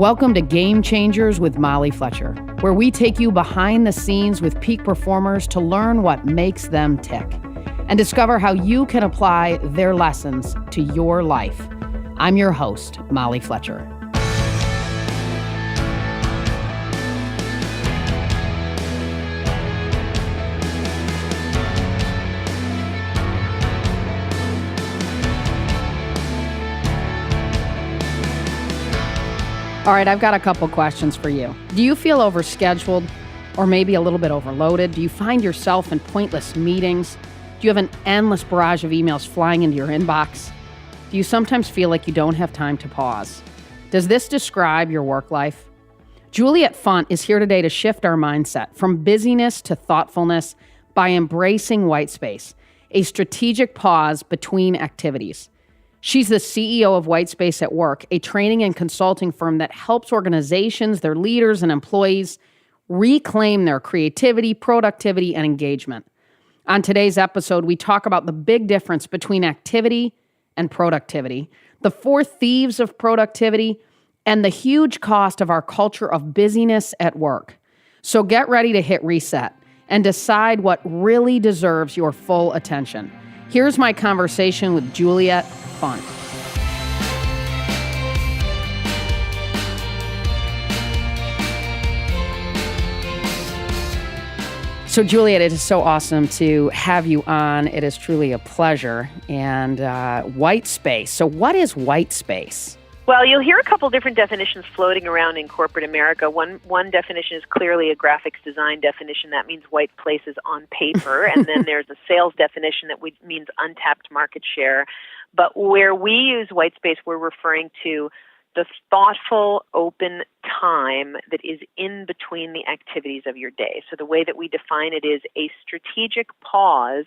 Welcome to Game Changers with Molly Fletcher, where we take you behind the scenes with peak performers to learn what makes them tick and discover how you can apply their lessons to your life. I'm your host, Molly Fletcher. All right, I've got a couple questions for you. Do you feel overscheduled or maybe a little bit overloaded? Do you find yourself in pointless meetings? Do you have an endless barrage of emails flying into your inbox? Do you sometimes feel like you don't have time to pause? Does this describe your work life? Juliet Funt is here today to shift our mindset from busyness to thoughtfulness by embracing white space, a strategic pause between activities. She's the CEO of White Space at Work, a training and consulting firm that helps organizations, their leaders, and employees reclaim their creativity, productivity, and engagement. On today's episode, we talk about the big difference between activity and productivity, the four thieves of productivity, and the huge cost of our culture of busyness at work. So get ready to hit reset and decide what really deserves your full attention. Here's my conversation with Juliet Funt. So Juliet, it is so awesome to have you on. It is truly a pleasure. And white space. So what is white space? Well, you'll hear a couple different definitions floating around in corporate America. One definition is clearly a graphics design definition. That means white places on paper. And then there's a sales definition that means untapped market share. But where we use white space, we're referring to the thoughtful, open time that is in between the activities of your day. So the way that we define it is a strategic pause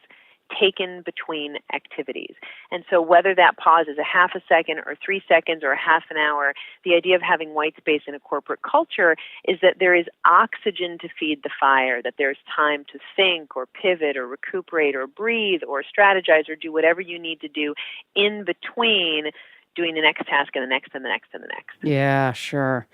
taken between activities. And so whether that pause is a half a second or 3 seconds or a half an hour, the idea of having white space in a corporate culture is that there is oxygen to feed the fire, that there's time to think or pivot or recuperate or breathe or strategize or do whatever you need to do in between doing the next task and the next and the next and the next. Yeah, sure.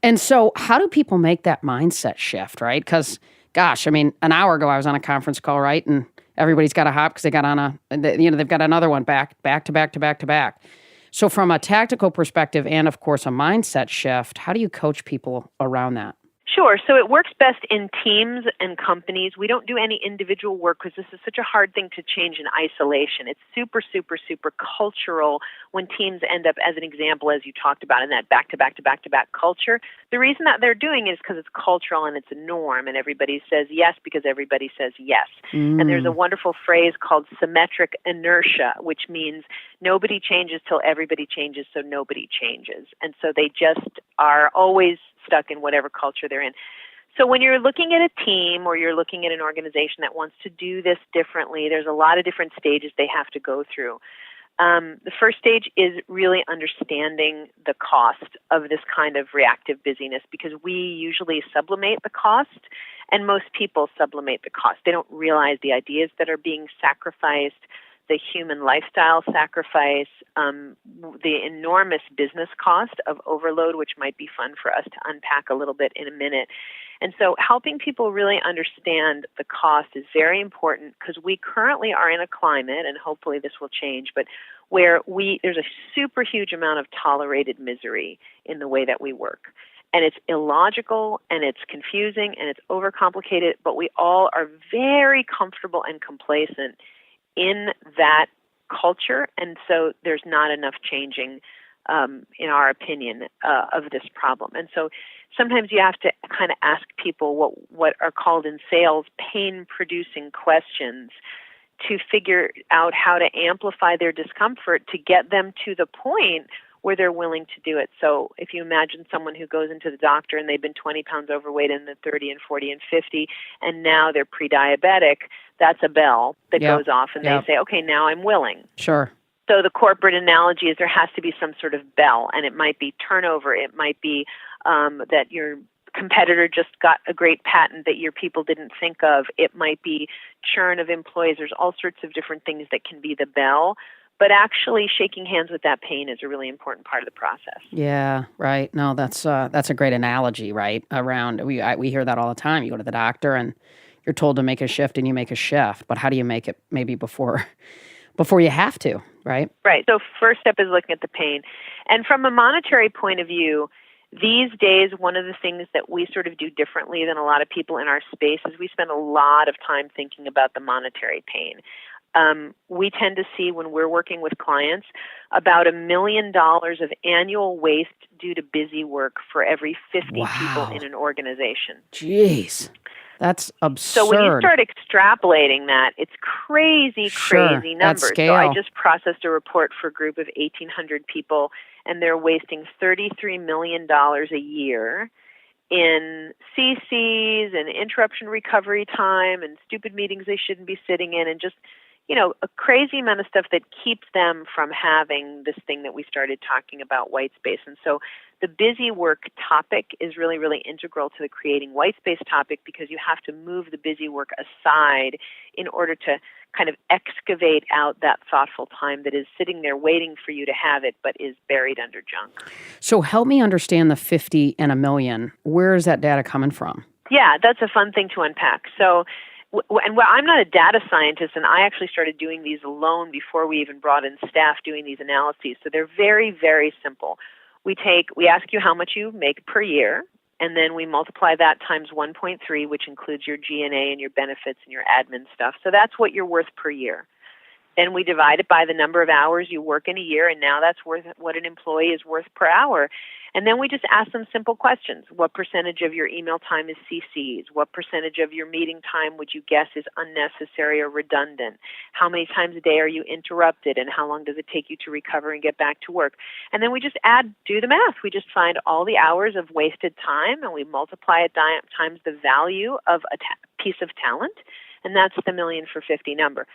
And so how do people make that mindset shift, right? Because, gosh, I mean, an hour ago I was on a conference call, right? And everybody's got a hop because they got they've got another one back to back. So from a tactical perspective and, of course, a mindset shift, how do you coach people around that? Sure. So it works best in teams and companies. We don't do any individual work because this is such a hard thing to change in isolation. It's super, super, super cultural when teams end up, as an example, as you talked about, in that back-to-back culture. The reason that they're doing it is because it's cultural and it's a norm, and everybody says yes because everybody says yes. And there's a wonderful phrase called symmetric inertia, which means nobody changes till everybody changes, so nobody changes. And so they just are always stuck in whatever culture they're in. So when you're looking at a team or you're looking at an organization that wants to do this differently, there's a lot of different stages they have to go through. The first stage is really understanding the cost of this kind of reactive busyness, because we usually sublimate the cost, and most people sublimate the cost. They don't realize the ideas that are being sacrificed, the human lifestyle sacrifice, the enormous business cost of overload, which might be fun for us to unpack a little bit in a minute. And so helping people really understand the cost is very important, because we currently are in a climate, and hopefully this will change, but where there's a super huge amount of tolerated misery in the way that we work. And it's illogical, and it's confusing, and it's overcomplicated, but we all are very comfortable and complacent in that culture, and so there's not enough changing, in our opinion, of this problem. And so sometimes you have to kind of ask people what are called in sales pain-producing questions to figure out how to amplify their discomfort to get them to the point where they're willing to do it. So if you imagine someone who goes into the doctor and they've been 20 pounds overweight in the 30 and 40 and 50, and now they're pre-diabetic, that's a bell that goes off, and they say, okay, now I'm willing. Sure. So the corporate analogy is there has to be some sort of bell, and it might be turnover. It might be that your competitor just got a great patent that your people didn't think of. It might be churn of employees. There's all sorts of different things that can be the bell. but actually shaking hands with that pain is a really important part of the process. Yeah, right. No, that's a great analogy, right? Around we hear that all the time. You go to the doctor and you're told to make a shift and you make a shift, but how do you make it maybe before before you have to, right? Right. So first step is looking at the pain. And from a monetary point of view, these days, one of the things that we sort of do differently than a lot of people in our space is we spend a lot of time thinking about the monetary pain. We tend to see when we're working with clients about $1 million of annual waste due to busy work for every 50 people Wow. in an organization. Jeez. That's So when you absurd. start extrapolating that, it's crazy, Sure, crazy at numbers. So I scale. just processed a report for a group of 1,800 people, and they're wasting $33 million a year in CCs and interruption recovery time and stupid meetings they shouldn't be sitting in, and just, a crazy amount of stuff that keeps them from having this thing that we started talking about, white space. And so the busy work topic is really, really integral to the creating white space topic, because you have to move the busy work aside in order to kind of excavate out that thoughtful time that is sitting there waiting for you to have it, but is buried under junk. So help me understand the 50 and $1 million. Where is that data coming from? Yeah, that's a fun thing to unpack. So, I'm not a data scientist, and I actually started doing these alone before we even brought in staff doing these analyses. So they're very, very simple. We ask you how much you make per year, and then we multiply that times 1.3, which includes your G&A and your benefits and your admin stuff. So that's what you're worth per year. Then we divide it by the number of hours you work in a year, and now that's worth what an employee is worth per hour. And then we just ask them simple questions. What percentage of your email time is CCs? What percentage of your meeting time would you guess is unnecessary or redundant? How many times a day are you interrupted, and how long does it take you to recover and get back to work? And then we just do the math. We just find all the hours of wasted time, and we multiply it times the value of a piece of talent, and that's the million for 50 number.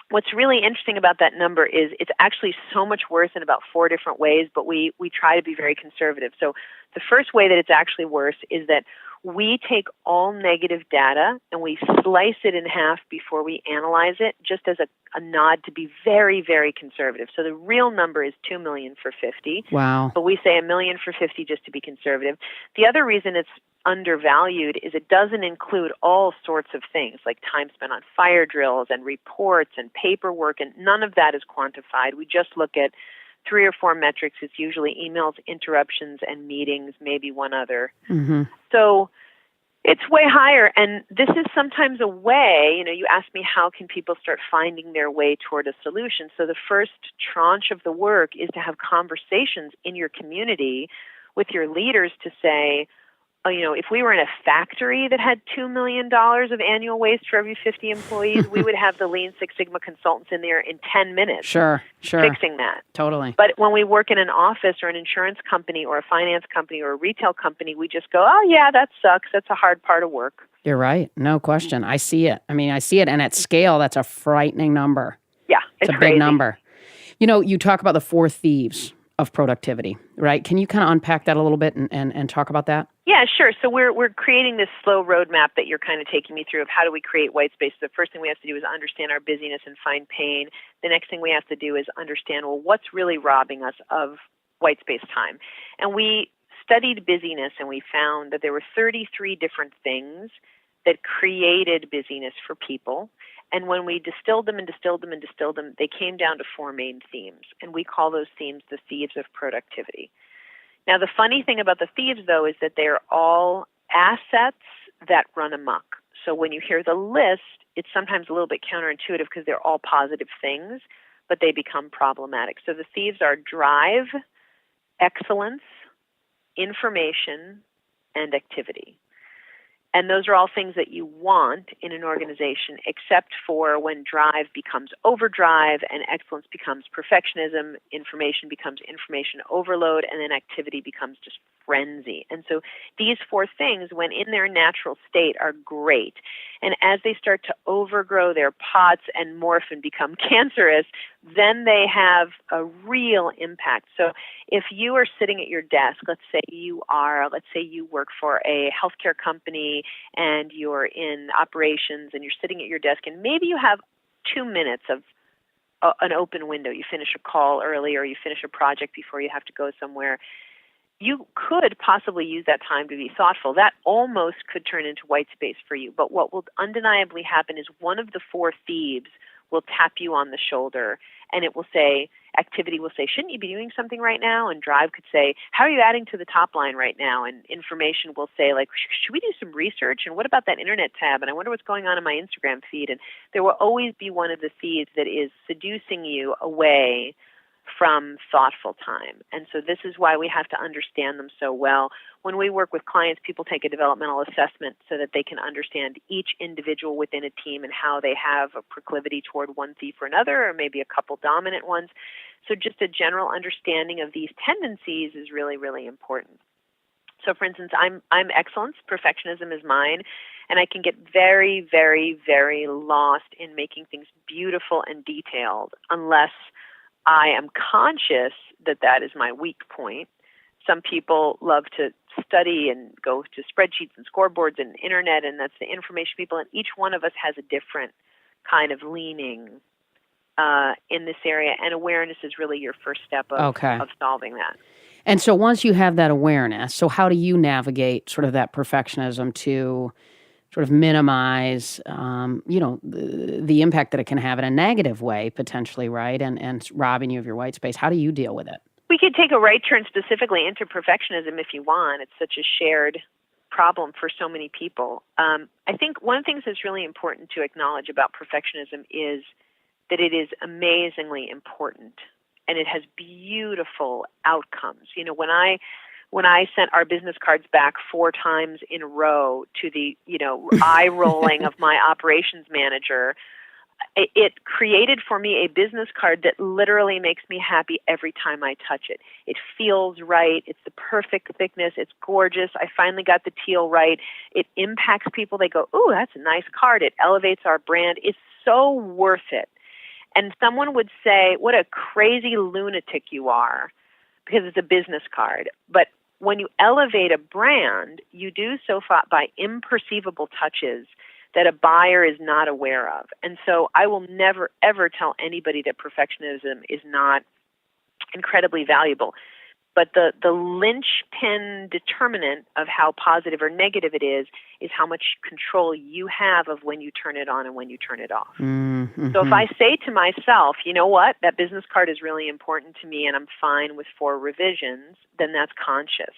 What's really interesting about that number is it's actually so much worse in about 4 different ways, but we try to be very conservative. So the first way that it's actually worse is that we take all negative data and we slice it in half before we analyze it, just as a nod to be very, very conservative. So the real number is 2 million for 50. Wow. But we say 1 million for 50 just to be conservative. The other reason it's undervalued is it doesn't include all sorts of things like time spent on fire drills and reports and paperwork, and none of that is quantified. We just look at 3 or 4 metrics. It's usually emails, interruptions, and meetings, maybe one other. Mm-hmm. So it's way higher, and this is sometimes a way, you asked me how can people start finding their way toward a solution. So the first tranche of the work is to have conversations in your community with your leaders to say, if we were in a factory that had $2 million of annual waste for every 50 employees, we would have the Lean Six Sigma consultants in there in 10 minutes Sure. fixing that. Totally. But when we work in an office or an insurance company or a finance company or a retail company, we just go, oh, yeah, that sucks. That's a hard part of work. You're right. No question. I see it. I see it. And at scale, that's a frightening number. Yeah, It's a crazy. big number. You talk about the 4 thieves of productivity, right? Can you kind of unpack that a little bit and talk about that? Yeah, sure. So we're creating this slow roadmap that you're kind of taking me through of how do we create white space. The first thing we have to do is understand our busyness and find pain. The next thing we have to do is understand, well, what's really robbing us of white space time? And we studied busyness, and we found that there were 33 different things that created busyness for people. And when we distilled them, they came down to 4 main themes. And we call those themes the thieves of productivity. Now, the funny thing about the thieves, though, is that they're all assets that run amok. So when you hear the list, it's sometimes a little bit counterintuitive because they're all positive things, but they become problematic. So the thieves are drive, excellence, information, and activity. And those are all things that you want in an organization, except for when drive becomes overdrive and excellence becomes perfectionism, information becomes information overload, and then activity becomes just frenzy. And so these 4 things, when in their natural state, are great. And as they start to overgrow their pots and morph and become cancerous, then they have a real impact. So if you are sitting at your desk, let's say you work for a healthcare company and you're in operations and you're sitting at your desk and maybe you have 2 minutes of an open window. You finish a call early or you finish a project before you have to go somewhere. You could possibly use that time to be thoughtful. That almost could turn into white space for you. But what will undeniably happen is one of the four thieves will tap you on the shoulder, and it will say, activity will say, shouldn't you be doing something right now? And drive could say, how are you adding to the top line right now? And information will say, like, should we do some research? And what about that internet tab? And I wonder what's going on in my Instagram feed. And there will always be one of the thieves that is seducing you away from thoughtful time. And so this is why we have to understand them so well. When we work with clients, people take a developmental assessment so that they can understand each individual within a team and how they have a proclivity toward one thief or another, or maybe a couple dominant ones. So just a general understanding of these tendencies is really, really important. So for instance, I'm excellence, perfectionism is mine, and I can get very, very, very lost in making things beautiful and detailed unless I am conscious that that is my weak point. Some people love to study and go to spreadsheets and scoreboards and internet, and that's the information people, and each one of us has a different kind of leaning in this area, and awareness is really your first step of solving that. And so once you have that awareness, so how do you navigate sort of that perfectionism to sort of minimize, the impact that it can have in a negative way, potentially, right? And robbing you of your white space. How do you deal with it? We could take a right turn specifically into perfectionism if you want. It's such a shared problem for so many people. I think one of the things that's really important to acknowledge about perfectionism is that it is amazingly important and it has beautiful outcomes. You know, when I sent our business cards back 4 times in a row to the, eye rolling of my operations manager, it created for me a business card that literally makes me happy every time I touch it. It feels right. It's the perfect thickness. It's gorgeous. I finally got the teal right. It impacts people. They go, ooh, that's a nice card. It elevates our brand. It's so worth it. And someone would say, what a crazy lunatic you are, because it's a business card. But when you elevate a brand, you do so by imperceivable touches that a buyer is not aware of. And so I will never, ever tell anybody that perfectionism is not incredibly valuable. But the linchpin determinant of how positive or negative it is how much control you have of when you turn it on and when you turn it off. Mm-hmm. So if I say to myself, you know what, that business card is really important to me and I'm fine with 4 revisions, then that's conscious.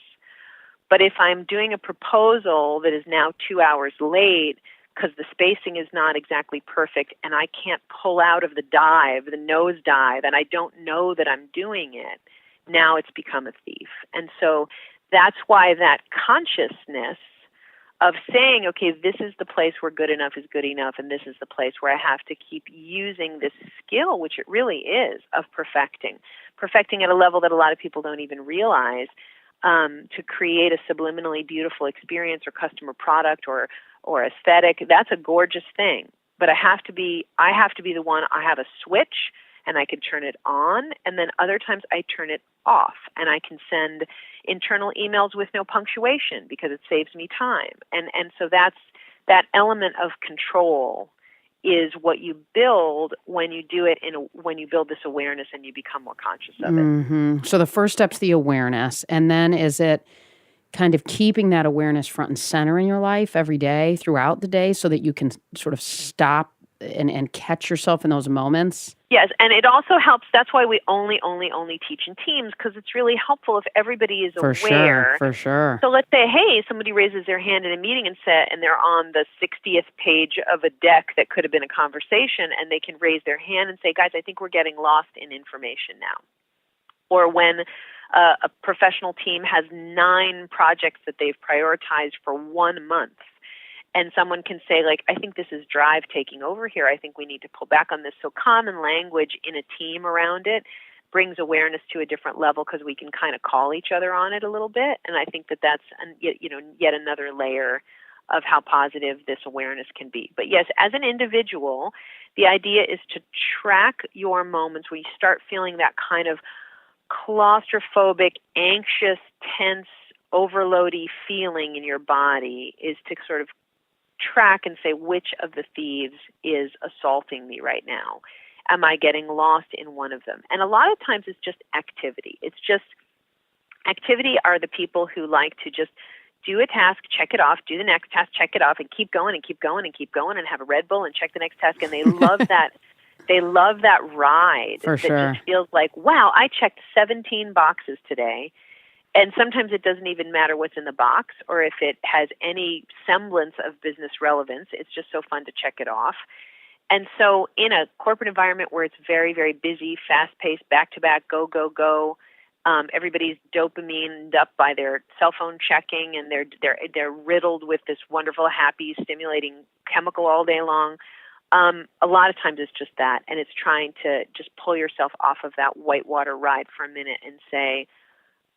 But if I'm doing a proposal that is now 2 hours late because the spacing is not exactly perfect and I can't pull out of the nose dive, and I don't know that I'm doing it, now it's become a thief. And so that's why that consciousness of saying, okay, this is the place where good enough is good enough, and this is the place where I have to keep using this skill, which it really is, of perfecting at a level that a lot of people don't even realize, to create a subliminally beautiful experience or customer product or aesthetic. That's a gorgeous thing. But I have to be the one. I have a switch, and I can turn it on, and then other times I turn it off, and I can send internal emails with no punctuation because it saves me time. And so that's that element of control is what you build when you do it when you build this awareness and you become more conscious of it. Mm-hmm. So the first step's the awareness, and then is it kind of keeping that awareness front and center in your life every day, throughout the day, so that you can sort of stop and catch yourself in those moments? Yes, and it also helps. That's why we only teach in teams, because it's really helpful if everybody is aware. For sure. So let's say, hey, somebody raises their hand in a meeting and they're on the 60th page of a deck that could have been a conversation, and they can raise their hand and say, guys, I think we're getting lost in information now. Or when a professional team has 9 projects that they've prioritized for 1 month, and someone can say, like, I think this is drive taking over here. I think we need to pull back on this. So common language in a team around it brings awareness to a different level because we can kind of call each other on it a little bit. And I think that's yet another layer of how positive this awareness can be. But yes, as an individual, the idea is to track your moments when you start feeling that kind of claustrophobic, anxious, tense, overloady feeling in your body, is to sort of track and say which of the thieves is assaulting me right now. Am I getting lost in one of them? And a lot of times it's just activity. It's just activity are the people who like to just do a task, check it off, do the next task, check it off, and keep going and keep going and keep going and have a Red Bull and check the next task. And they love that. They love that ride. For sure. Just feels like, wow, I checked 17 boxes today. And sometimes it doesn't even matter what's in the box or if it has any semblance of business relevance. It's just so fun to check it off. And so in a corporate environment where it's very, very busy, fast-paced, back-to-back, go, go, go, everybody's dopamine up by their cell phone checking, and they're riddled with this wonderful, happy, stimulating chemical all day long. A lot of times it's just that, and it's trying to just pull yourself off of that whitewater ride for a minute and say,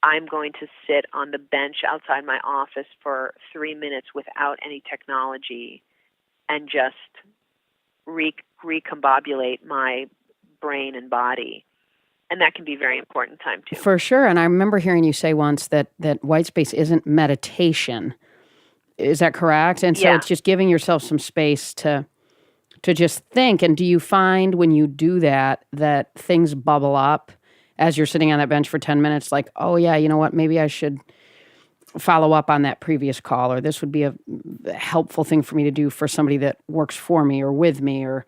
I'm going to sit on the bench outside my office for 3 minutes without any technology and just recombobulate my brain and body. And that can be a very important time too. For sure. And I remember hearing you say once that white space isn't meditation. Is that correct? And so It's just giving yourself some space to just think. And do you find when you do that things bubble up as you're sitting on that bench for 10 minutes, like, oh yeah, you know what, maybe I should follow up on that previous call, or this would be a helpful thing for me to do for somebody that works for me or with me, or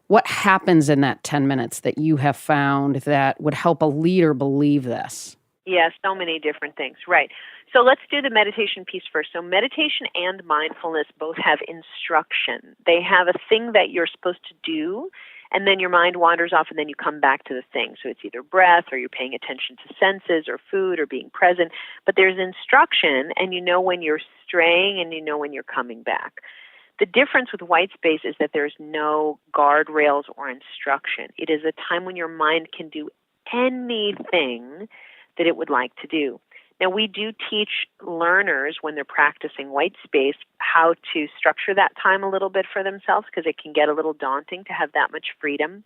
what happens in that 10 minutes that you have found that would help a leader believe this? Yeah, so many different things. Right. So let's do the meditation piece first. So meditation and mindfulness both have instruction. They have a thing that you're supposed to do, and then your mind wanders off, and then you come back to the thing. So it's either breath, or you're paying attention to senses, or food, or being present. But there's instruction, and you know when you're straying, and you know when you're coming back. The difference with white space is that there's no guardrails or instruction. It is a time when your mind can do anything that it would like to do. Now, we do teach learners when they're practicing white space how to structure that time a little bit for themselves, because it can get a little daunting to have that much freedom.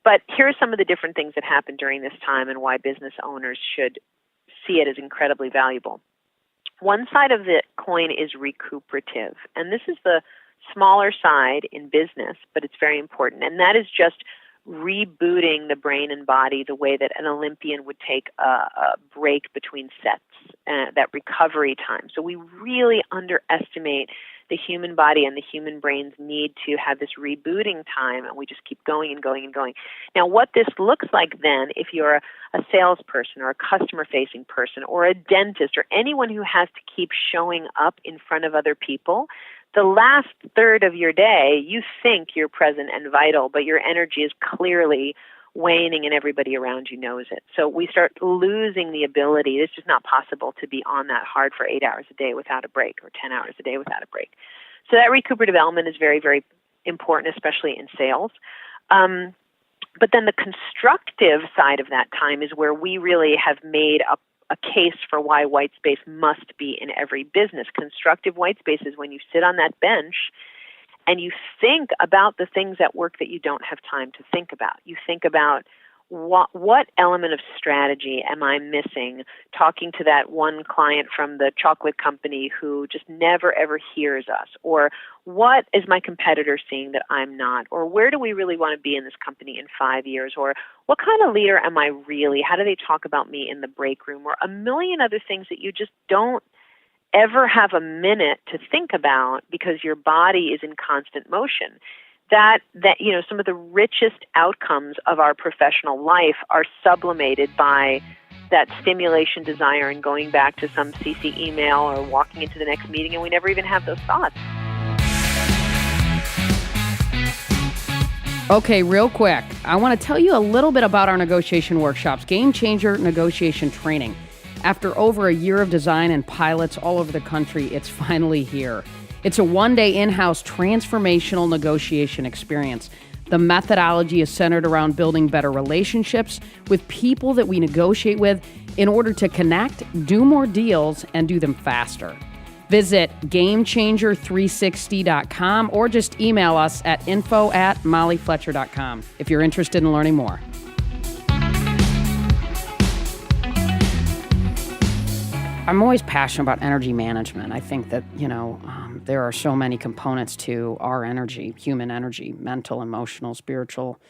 But here are some of the different things that happen during this time and why business owners should see it as incredibly valuable. One side of the coin is recuperative, and this is the smaller side in business, but it's very important, and that is just rebooting the brain and body the way that an Olympian would take a break between sets, that recovery time. So we really underestimate the human body and the human brain's need to have this rebooting time, and we just keep going and going and going. Now, what this looks like then, if you're a salesperson or a customer-facing person or a dentist or anyone who has to keep showing up in front of other people, the last third of your day, you think you're present and vital, but your energy is clearly waning and everybody around you knows it. So we start losing the ability. It's just not possible to be on that hard for 8 hours a day without a break, or 10 hours a day without a break. So that recuperative element is very, very important, especially in sales. But then the constructive side of that time is where we really have made a case for why white space must be in every business. Constructive white space is when you sit on that bench and you think about the things at work that you don't have time to think about. You think about what element of strategy am I missing talking to that one client from the chocolate company who just never ever hears us, or what is my competitor seeing that I'm not, or where do we really want to be in this company in 5 years, or what kind of leader am I really, how do they talk about me in the break room, or a million other things that you just don't ever have a minute to think about because your body is in constant motion. That some of the richest outcomes of our professional life are sublimated by that stimulation desire and going back to some CC email or walking into the next meeting, and we never even have those thoughts. Okay, real quick, I want to tell you a little bit about our negotiation workshops, Game Changer Negotiation Training. After over a year of design and pilots all over the country, it's finally here. It's a one-day in-house transformational negotiation experience. The methodology is centered around building better relationships with people that we negotiate with in order to connect, do more deals, and do them faster. Visit GameChanger360.com or just email us at info@mollyfletcher.com if you're interested in learning more. I'm always passionate about energy management. I think that, there are so many components to our energy, human energy, mental, emotional, spiritual,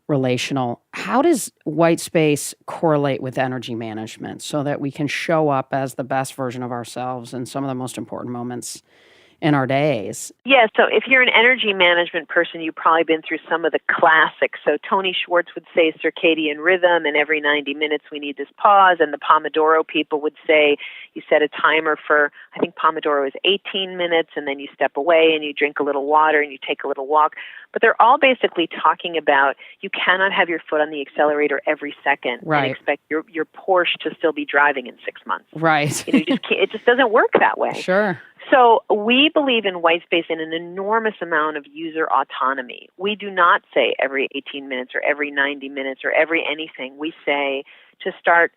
relational. How does white space correlate with energy management so that we can show up as the best version of ourselves in some of the most important moments in our days? Yeah, so if you're an energy management person, you've probably been through some of the classics. So Tony Schwartz would say circadian rhythm, and every 90 minutes we need this pause. And the Pomodoro people would say you set a timer for, I think Pomodoro is 18 minutes, and then you step away and you drink a little water and you take a little walk. But they're all basically talking about you cannot have your foot on the accelerator every second Right. and expect your Porsche to still be driving in 6 months. Right. You just can't, it just doesn't work that way. Sure. So we believe in white space and an enormous amount of user autonomy. We do not say every 18 minutes or every 90 minutes or every anything. We say to start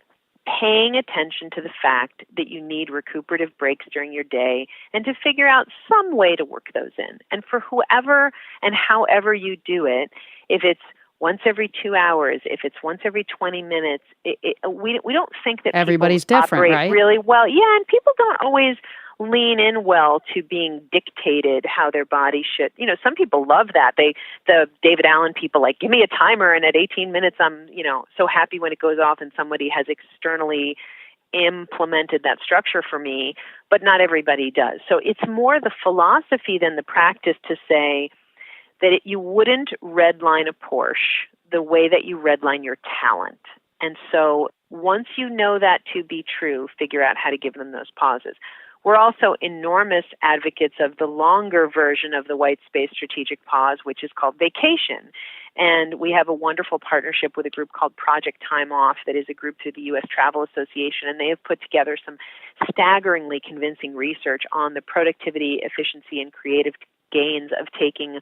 paying attention to the fact that you need recuperative breaks during your day and to figure out some way to work those in. And for whoever and however you do it, if it's once every 2 hours, if it's once every 20 minutes, we don't think that everybody's people different, operate right? really well. Yeah, and people don't always lean in well to being dictated how their body should. You know, some people love that. The David Allen people, like, give me a timer, and at 18 minutes, I'm, so happy when it goes off and somebody has externally implemented that structure for me, but not everybody does. So it's more the philosophy than the practice to say that you wouldn't redline a Porsche the way that you redline your talent. And so once you know that to be true, figure out how to give them those pauses. We're also enormous advocates of the longer version of the white space strategic pause, which is called vacation. And we have a wonderful partnership with a group called Project Time Off that is a group through the U.S. Travel Association, and they have put together some staggeringly convincing research on the productivity, efficiency, and creative gains of taking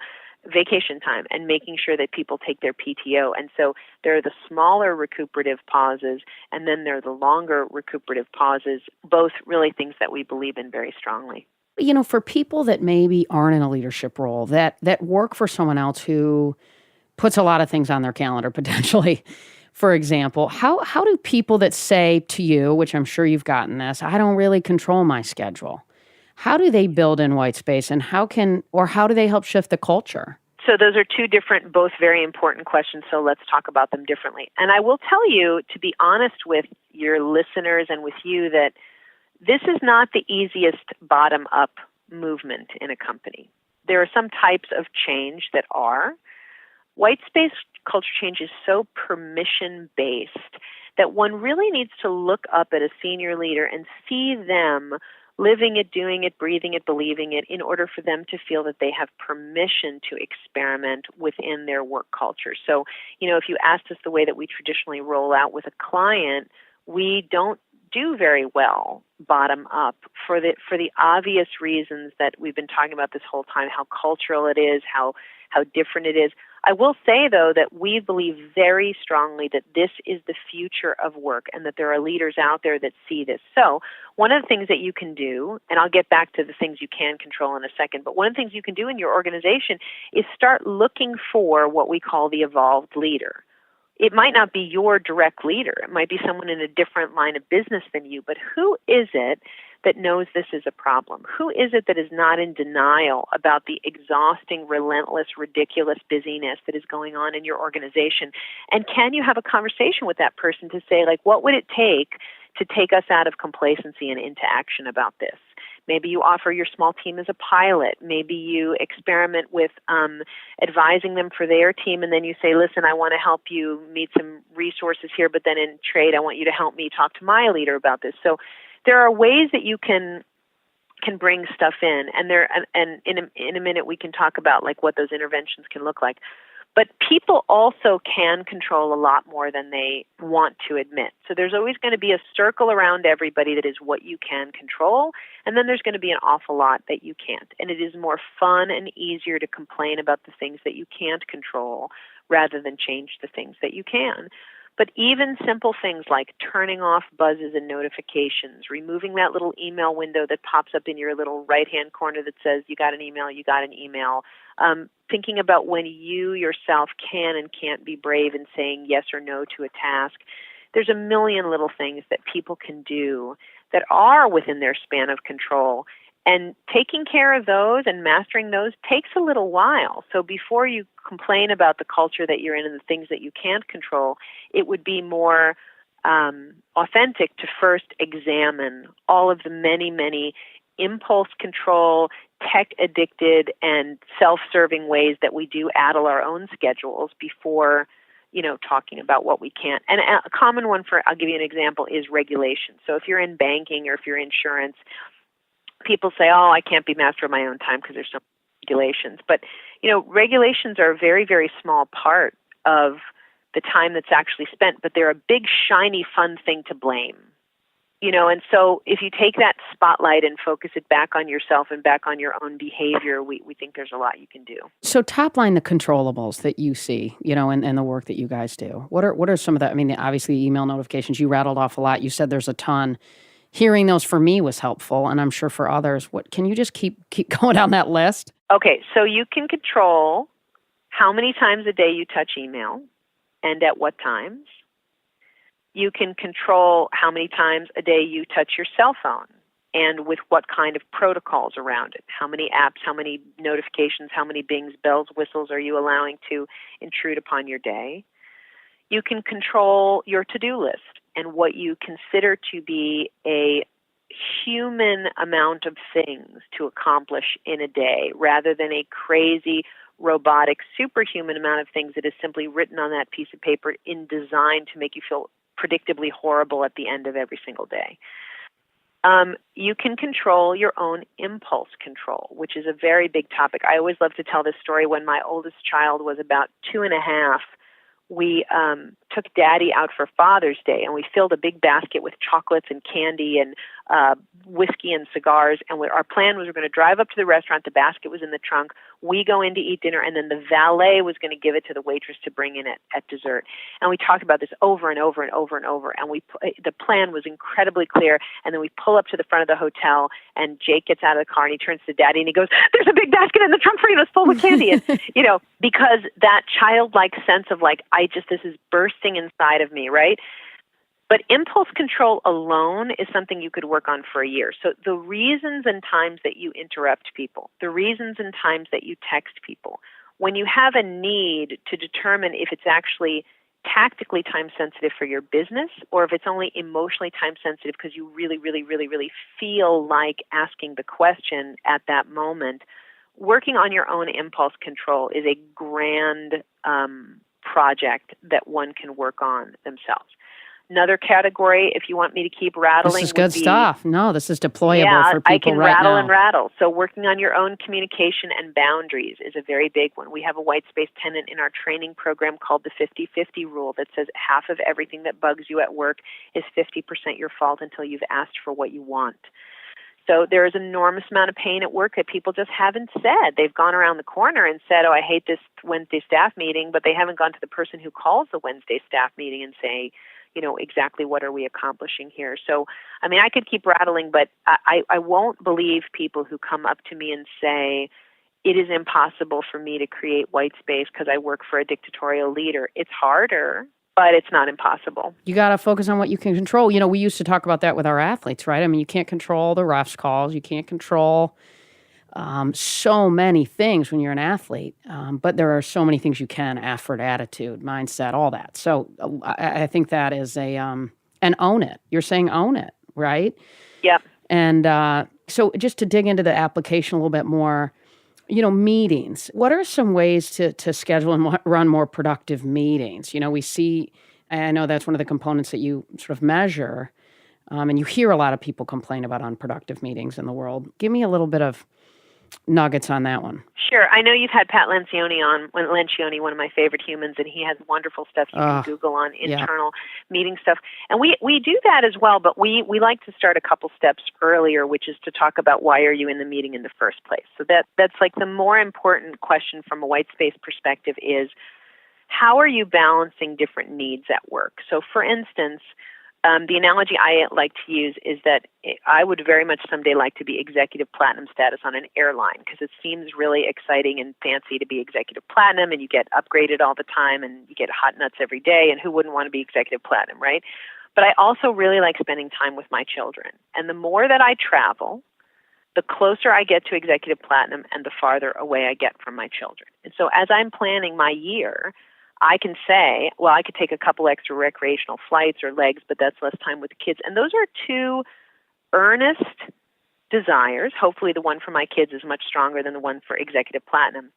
vacation time and making sure that people take their PTO. And so there are the smaller recuperative pauses, and then there are the longer recuperative pauses, both really things that we believe in very strongly. You know, for people that maybe aren't in a leadership role, that work for someone else who puts a lot of things on their calendar potentially, for example, how do people that say to you, which I'm sure you've gotten this, I don't really control my schedule, how do they build in white space, and how do they help shift the culture? So those are two different, both very important questions, so let's talk about them differently. And I will tell you, to be honest with your listeners and with you, that this is not the easiest bottom-up movement in a company. There are some types of change that are. White space culture change is so permission-based that one really needs to look up at a senior leader and see them living it, doing it, breathing it, believing it, in order for them to feel that they have permission to experiment within their work culture. So, if you asked us the way that we traditionally roll out with a client, we don't do very well bottom up for the obvious reasons that we've been talking about this whole time, how cultural it is, how different it is. I will say, though, that we believe very strongly that this is the future of work and that there are leaders out there that see this. So one of the things that you can do, and I'll get back to the things you can control in a second, but one of the things you can do in your organization is start looking for what we call the evolved leader. It might not be your direct leader. It might be someone in a different line of business than you, but who is it that knows this is a problem? Who is it that is not in denial about the exhausting, relentless, ridiculous busyness that is going on in your organization? And can you have a conversation with that person to say, like, what would it take to take us out of complacency and into action about this? Maybe you offer your small team as a pilot. Maybe you experiment with advising them for their team, and then you say, listen, I want to help you meet some resources here, but then in trade, I want you to help me talk to my leader about this. So there are ways that you can bring stuff in, and in a minute we can talk about like what those interventions can look like. But people also can control a lot more than they want to admit. So there's always going to be a circle around everybody that is what you can control, and then there's going to be an awful lot that you can't. And it is more fun and easier to complain about the things that you can't control rather than change the things that you can. But even simple things like turning off buzzes and notifications, removing that little email window that pops up in your little right-hand corner that says, you got an email, thinking about when you yourself can and can't be brave in saying yes or no to a task. There's a million little things that people can do that are within their span of control. And taking care of those and mastering those takes a little while. So before you complain about the culture that you're in and the things that you can't control, it would be more authentic to first examine all of the many, many impulse control, tech-addicted, and self-serving ways that we do addle our own schedules before, talking about what we can't. And a common one I'll give you an example, is regulation. So if you're in banking or if you're in insurance, people say, oh, I can't be master of my own time because there's so many regulations. But, regulations are a very, very small part of the time that's actually spent, but they're a big, shiny, fun thing to blame. And so if you take that spotlight and focus it back on yourself and back on your own behavior, we think there's a lot you can do. So top line, the controllables that you see, and the work that you guys do. What are some of that? I mean, obviously email notifications, you rattled off a lot. You said there's a ton. Hearing those for me was helpful, and I'm sure for others. What can you just keep going down that list? Okay, so you can control how many times a day you touch email and at what times. You can control how many times a day you touch your cell phone and with what kind of protocols around it. How many apps, how many notifications, how many bings, bells, whistles are you allowing to intrude upon your day? You can control your to-do list and what you consider to be a human amount of things to accomplish in a day rather than a crazy, robotic, superhuman amount of things that is simply written on that piece of paper in design to make you feel predictably horrible at the end of every single day. You can control your own impulse control, which is a very big topic. I always love to tell this story. When my oldest child was about 2.5, we took Daddy out for Father's Day, and we filled a big basket with chocolates and candy and whiskey and cigars. And our plan was we're going to drive up to the restaurant. The basket was in the trunk. We go in to eat dinner, and then the valet was going to give it to the waitress to bring in at dessert. And we talked about this over and over and over and over. And the plan was incredibly clear. And then we pull up to the front of the hotel, and Jake gets out of the car, and he turns to Daddy, and he goes, "There's a big basket in the trunk for you. It's full with candy." And because that childlike sense of this is bursting inside of me, right? But impulse control alone is something you could work on for a year. So the reasons and times that you interrupt people, the reasons and times that you text people, when you have a need to determine if it's actually tactically time sensitive for your business or if it's only emotionally time sensitive because you really, really, really, really feel like asking the question at that moment, working on your own impulse control is a grand project that one can work on themselves. Another category, if you want me to keep rattling, this is good stuff. No, this is deployable for people right now. I can rattle and rattle. So working on your own communication and boundaries is a very big one. We have a white space tenet in our training program called the 50-50 rule that says half of everything that bugs you at work is 50% your fault until you've asked for what you want. So there is an enormous amount of pain at work that people just haven't said. They've gone around the corner and said, oh, I hate this Wednesday staff meeting, but they haven't gone to the person who calls the Wednesday staff meeting and say, exactly what are we accomplishing here. So, I could keep rattling, but I won't believe people who come up to me and say, it is impossible for me to create white space because I work for a dictatorial leader. It's harder, but it's not impossible. You got to focus on what you can control. We used to talk about that with our athletes, right? You can't control the refs' calls. You can't control so many things when you're an athlete. But there are so many things you can, effort, attitude, mindset, all that. So I think that is and own it. You're saying own it, right? Yep. And so just to dig into the application a little bit more, meetings. What are some ways to schedule and run more productive meetings? We see, I know that's one of the components that you sort of measure, and you hear a lot of people complain about unproductive meetings in the world. Give me a little bit of nuggets on that one. Sure. I know you've had Pat Lencioni on, one of my favorite humans, and he has wonderful stuff you can Google on internal meeting stuff. And we do that as well, but we like to start a couple steps earlier, which is to talk about why are you in the meeting in the first place. So that's like the more important question from a white space perspective is, how are you balancing different needs at work? So for instance, the analogy I like to use is that I would very much someday like to be executive platinum status on an airline because it seems really exciting and fancy to be executive platinum, and you get upgraded all the time and you get hot nuts every day, and who wouldn't want to be executive platinum, right? But I also really like spending time with my children. And the more that I travel, the closer I get to executive platinum and the farther away I get from my children. And so as I'm planning my year, I can say, well, I could take a couple extra recreational flights or legs, but that's less time with the kids. And those are two earnest desires. Hopefully the one for my kids is much stronger than the one for executive platinum.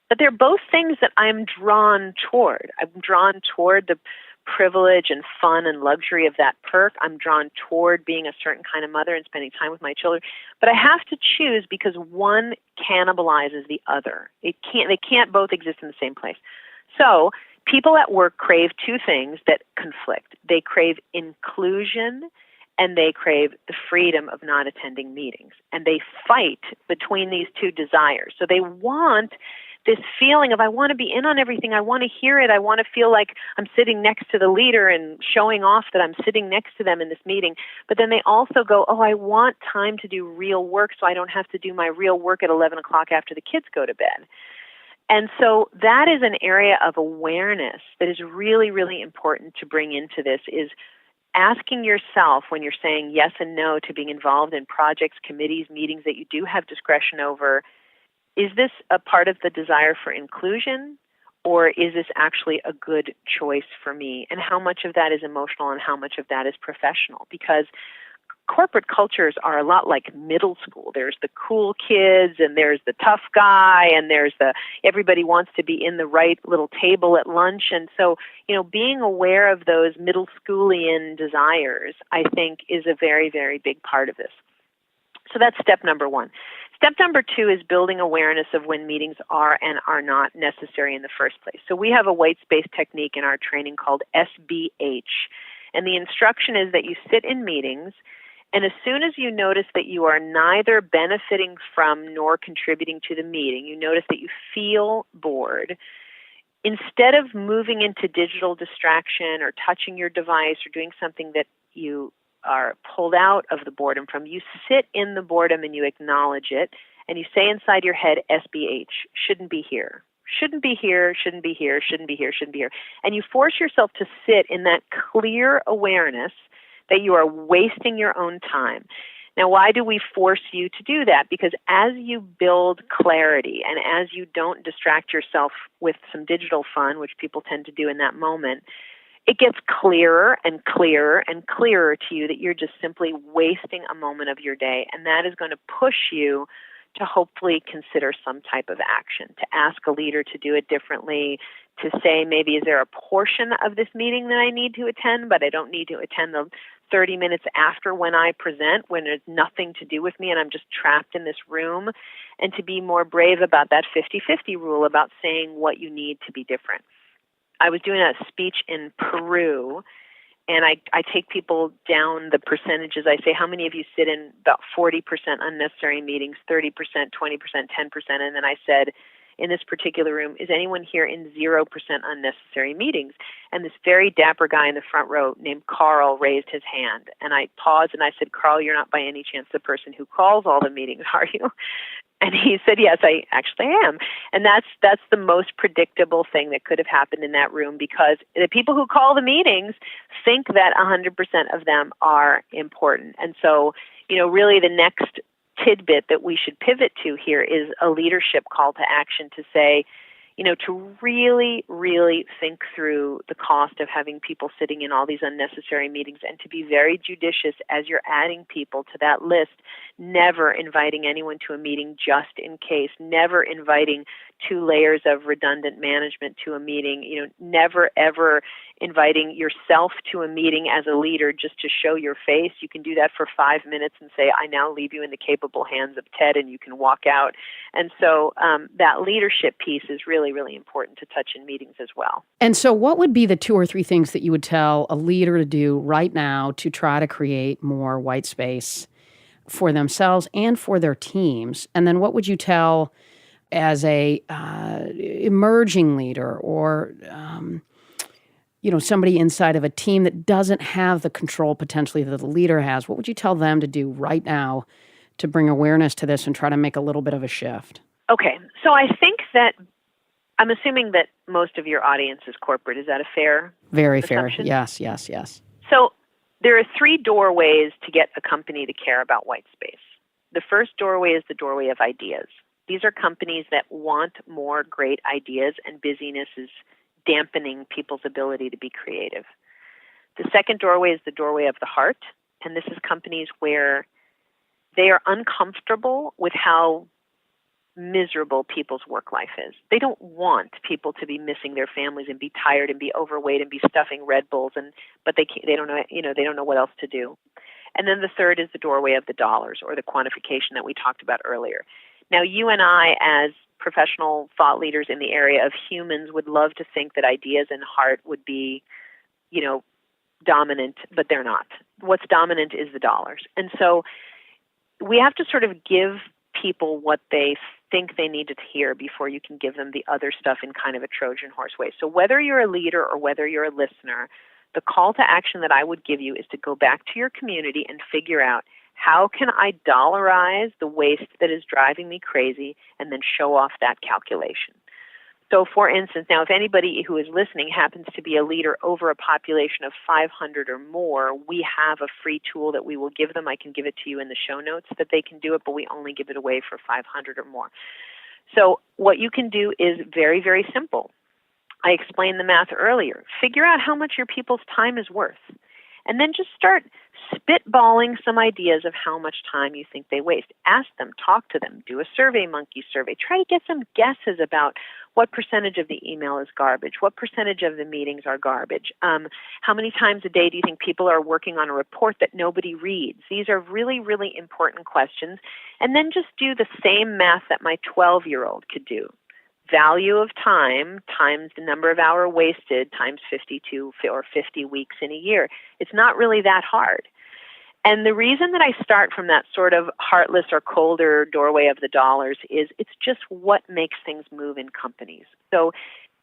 But they're both things that I'm drawn toward. I'm drawn toward the privilege and fun and luxury of that perk. I'm drawn toward being a certain kind of mother and spending time with my children. But I have to choose because one cannibalizes the other. They can't both exist in the same place. So people at work crave two things that conflict. They crave inclusion and they crave the freedom of not attending meetings. And they fight between these two desires. So they want this feeling of, I want to be in on everything. I want to hear it. I want to feel like I'm sitting next to the leader and showing off that I'm sitting next to them in this meeting. But then they also go, oh, I want time to do real work so I don't have to do my real work at 11 o'clock after the kids go to bed. And so that is an area of awareness that is really, really important to bring into this, is asking yourself when you're saying yes and no to being involved in projects, committees, meetings that you do have discretion over, is this a part of the desire for inclusion, or is this actually a good choice for me? And how much of that is emotional and how much of that is professional? Because corporate cultures are a lot like middle school. There's the cool kids and there's the tough guy and there's the everybody wants to be in the right little table at lunch. And so, being aware of those middle schoolian desires, I think, is a very, very big part of this. So that's step number one. Step number two is building awareness of when meetings are and are not necessary in the first place. So we have a white space technique in our training called SBH. And the instruction is that you sit in meetings, and as soon as you notice that you are neither benefiting from nor contributing to the meeting, you notice that you feel bored, instead of moving into digital distraction or touching your device or doing something that you are pulled out of the boredom from, you sit in the boredom and you acknowledge it, and you say inside your head, SBH, shouldn't be here, shouldn't be here, shouldn't be here, shouldn't be here, shouldn't be here. And you force yourself to sit in that clear awareness that you are wasting your own time. Now, why do we force you to do that? Because as you build clarity and as you don't distract yourself with some digital fun, which people tend to do in that moment, it gets clearer and clearer and clearer to you that you're just simply wasting a moment of your day. And that is going to push you to hopefully consider some type of action, to ask a leader to do it differently, to say, maybe, is there a portion of this meeting that I need to attend, but I don't need to attend the 30 minutes after when I present, when there's nothing to do with me and I'm just trapped in this room, and to be more brave about that 50-50 rule about saying what you need to be different. I was doing a speech in Peru, and I take people down the percentages. I say, how many of you sit in about 40% unnecessary meetings, 30%, 20%, 10%? And then I said, in this particular room, is anyone here in 0% unnecessary meetings? And this very dapper guy in the front row named Carl raised his hand. And I paused and I said, Carl, you're not by any chance the person who calls all the meetings, are you? And he said, yes, I actually am. And that's the most predictable thing that could have happened in that room, because the people who call the meetings think that 100% of them are important. And so, really the next tidbit that we should pivot to here is a leadership call to action to say, to really, really think through the cost of having people sitting in all these unnecessary meetings, and to be very judicious as you're adding people to that list, never inviting anyone to a meeting just in case, never inviting 2 layers of redundant management to a meeting, never ever inviting yourself to a meeting as a leader just to show your face. You can do that for 5 minutes and say, I now leave you in the capable hands of Ted, and you can walk out. And so that leadership piece is really, really important to touch in meetings as well. And so what would be the 2 or 3 things that you would tell a leader to do right now to try to create more white space for themselves and for their teams? And then what would you tell as a emerging leader, or somebody inside of a team that doesn't have the control potentially that the leader has? What would you tell them to do right now to bring awareness to this and try to make a little bit of a shift? Okay, so I think that I'm assuming that most of your audience is corporate. Is that a fair Very assumption? fair. Yes. So there are 3 doorways to get a company to care about white space. The first doorway is the doorway of ideas. These are companies that want more great ideas, and busyness is dampening people's ability to be creative. The second doorway is the doorway of the heart, and this is companies where they are uncomfortable with how miserable people's work life is. They don't want people to be missing their families and be tired and be overweight and be stuffing Red Bulls, but they don't know, they don't know what else to do. And then the third is the doorway of the dollars, or the quantification that we talked about earlier. Now, you and I, as professional thought leaders in the area of humans, would love to think that ideas and heart would be, dominant, but they're not. What's dominant is the dollars. And so we have to sort of give people what they think they need to hear before you can give them the other stuff in kind of a Trojan horse way. So whether you're a leader or whether you're a listener, the call to action that I would give you is to go back to your community and figure out, how can I dollarize the waste that is driving me crazy, and then show off that calculation. So for instance, now if anybody who is listening happens to be a leader over a population of 500 or more, we have a free tool that we will give them. I can give it to you in the show notes that they can do it, but we only give it away for 500 or more. So what you can do is very, very simple. I explained the math earlier. Figure out how much your people's time is worth. And then just start spitballing some ideas of how much time you think they waste. Ask them, talk to them, do a Survey Monkey survey. Try to get some guesses about what percentage of the email is garbage, what percentage of the meetings are garbage, how many times a day do you think people are working on a report that nobody reads? These are really, really important questions. And then just do the same math that my 12-year-old could do. Value of time times the number of hours wasted times 52 or 50 weeks in a year. It's not really that hard. And the reason that I start from that sort of heartless or colder doorway of the dollars is it's just what makes things move in companies. So,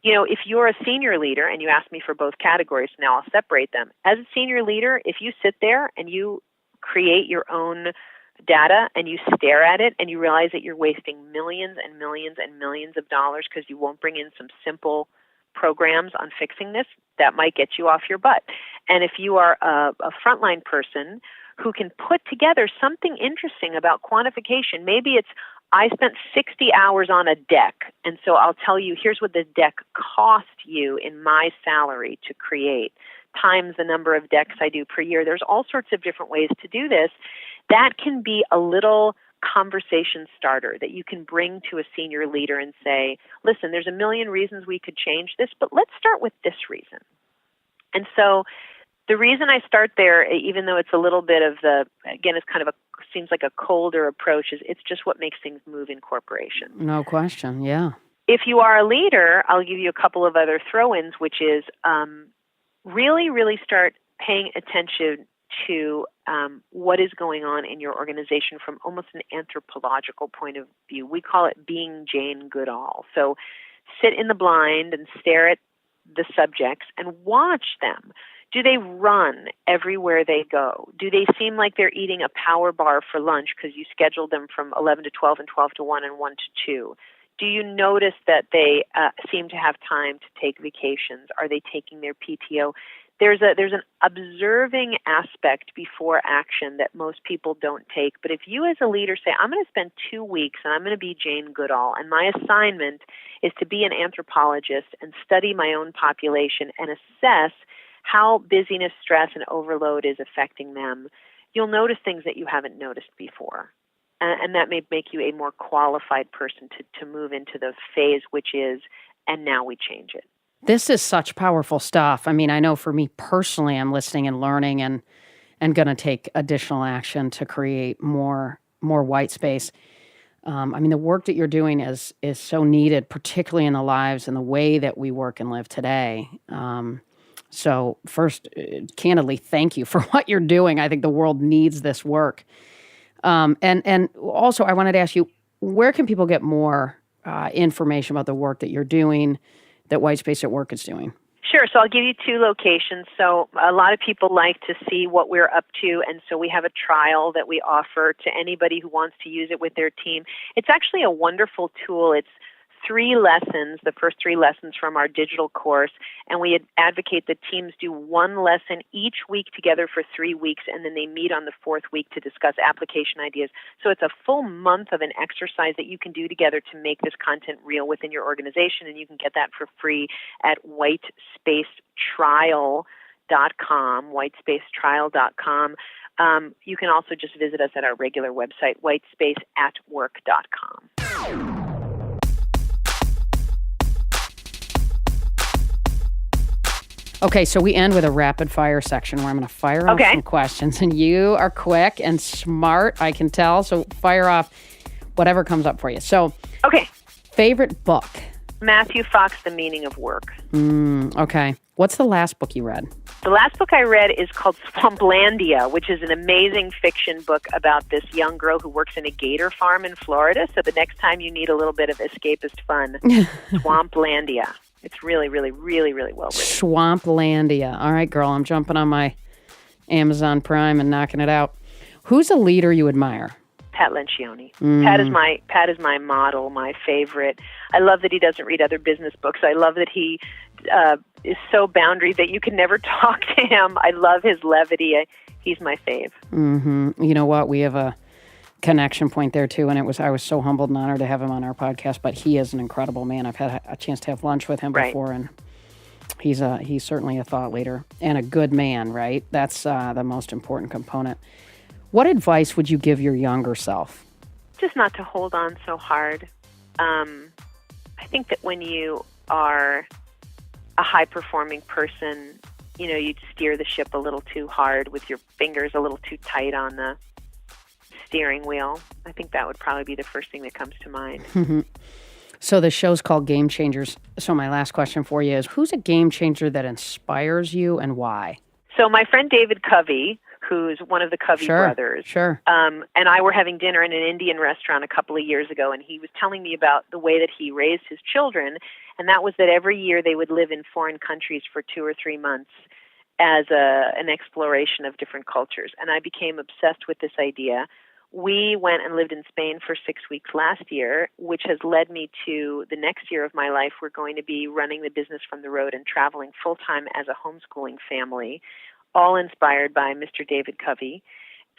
if you're a senior leader, and you ask me for both categories, now I'll separate them. As a senior leader, if you sit there and you create your own data and you stare at it and you realize that you're wasting millions and millions and millions of dollars because you won't bring in some simple programs on fixing this, that might get you off your butt. And if you are a frontline person who can put together something interesting about quantification, maybe it's, I spent 60 hours on a deck, and so I'll tell you, here's what the deck cost you in my salary to create, times the number of decks I do per year. There's all sorts of different ways to do this. That can be a little conversation starter that you can bring to a senior leader and say, listen, there's a million reasons we could change this, but let's start with this reason. And so the reason I start there, even though it's a little bit of it's kind of seems like a colder approach, is it's just what makes things move in corporations. No question, yeah. If you are a leader, I'll give you a couple of other throw-ins, which is really, really start paying attention to what is going on in your organization from almost an anthropological point of view. We call it being Jane Goodall. So sit in the blind and stare at the subjects and watch them. Do they run everywhere they go? Do they seem like they're eating a power bar for lunch because you scheduled them from 11 to 12 and 12 to 1 and 1 to 2? Do you notice that they seem to have time to take vacations? Are they taking their PTO? There's an observing aspect before action that most people don't take. But if you as a leader say, I'm going to spend 2 weeks and I'm going to be Jane Goodall, and my assignment is to be an anthropologist and study my own population and assess how busyness, stress, and overload is affecting them, you'll notice things that you haven't noticed before. And that may make you a more qualified person to move into the phase, which is, and now we change it. This is such powerful stuff. I mean, I know for me personally, I'm listening and learning and going to take additional action to create more white space. I mean, the work that you're doing is so needed, particularly in the lives and the way that we work and live today. So first, candidly, thank you for what you're doing. I think the world needs this work. And also, I wanted to ask you, where can people get more information about the work that you're doing, that White Space at Work is doing? Sure. So I'll give you 2 locations. So a lot of people like to see what we're up to, and so we have a trial that we offer to anybody who wants to use it with their team. It's actually a wonderful tool. It's 3 lessons, the first 3 lessons from our digital course, and we advocate that teams do 1 lesson each week together for 3 weeks, and then they meet on the 4th week to discuss application ideas. So it's a full month of an exercise that you can do together to make this content real within your organization, and you can get that for free at whitespacetrial.com, whitespacetrial.com. You can also just visit us at our regular website, whitespaceatwork.com. Okay, so we end with a rapid fire section where I'm going to fire off some questions, and you are quick and smart, I can tell. So fire off whatever comes up for you. So, favorite book? Matthew Fox, The Meaning of Work. Okay. What's the last book you read? The last book I read is called Swamplandia, which is an amazing fiction book about this young girl who works in a gator farm in Florida. So the next time you need a little bit of escapist fun, Swamplandia. It's really, really, really, really well written. Swamplandia. All right, girl, I'm jumping on my Amazon Prime and knocking it out. Who's a leader you admire? Pat Lencioni. Pat is my model, my favorite. I love that he doesn't read other business books. I love that he is so boundary that you can never talk to him. I love his levity. He's my fave. You know what? We have a connection point there too, and I was so humbled and honored to have him on our podcast. But he is an incredible man. I've had a chance to have lunch with him before, and he's certainly a thought leader and a good man. Right? That's the most important component. What advice would you give your younger self? Just not to hold on so hard. I think that when you are a high-performing person, you'd steer the ship a little too hard with your fingers a little too tight on the steering wheel. I think that would probably be the first thing that comes to mind. So the show's called Game Changers. So my last question for you is, who's a game changer that inspires you and why? So my friend David Covey, who's one of the Covey brothers. And I were having dinner in an Indian restaurant a couple of years ago, and he was telling me about the way that he raised his children, and that was that every year they would live in foreign countries for 2 or 3 months as an exploration of different cultures. And I became obsessed with this idea. We went and lived in Spain for 6 weeks last year, which has led me to the next year of my life. We're going to be running the business from the road and traveling full-time as a homeschooling family, all inspired by Mr. David Covey.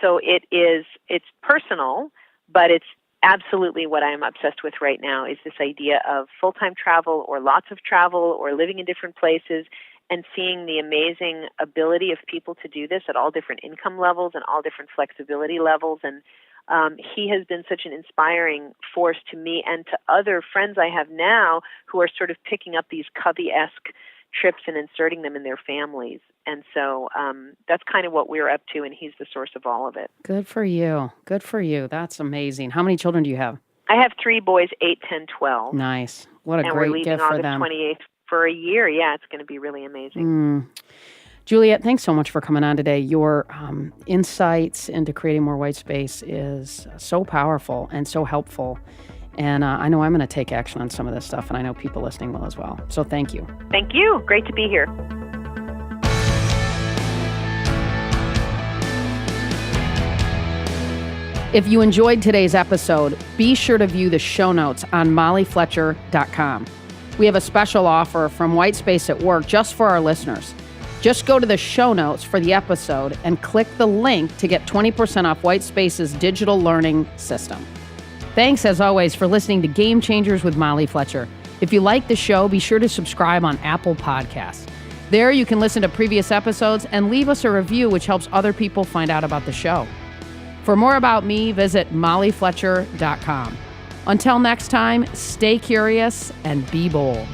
So it's personal, but it's absolutely what I'm obsessed with right now is this idea of full-time travel or lots of travel or living in different places and seeing the amazing ability of people to do this at all different income levels and all different flexibility levels. And he has been such an inspiring force to me and to other friends I have now who are sort of picking up these Covey-esque trips and inserting them in their families. And so that's kind of what we're up to, and he's the source of all of it. Good for you. Good for you. That's amazing. How many children do you have? I have 3 boys, 8, 10, 12. Nice. What a and great gift for them. And we're leaving August 28th for a year. Yeah, it's going to be really amazing. Juliet, thanks so much for coming on today. Your insights into creating more white space is so powerful and so helpful. And I know I'm going to take action on some of this stuff, and I know people listening will as well. So thank you. Thank you. Great to be here. If you enjoyed today's episode, be sure to view the show notes on mollyfletcher.com. We have a special offer from White Space at Work just for our listeners. Just go to the show notes for the episode and click the link to get 20% off White Space's digital learning system. Thanks, as always, for listening to Game Changers with Molly Fletcher. If you like the show, be sure to subscribe on Apple Podcasts. There you can listen to previous episodes and leave us a review, which helps other people find out about the show. For more about me, visit mollyfletcher.com. Until next time, stay curious and be bold.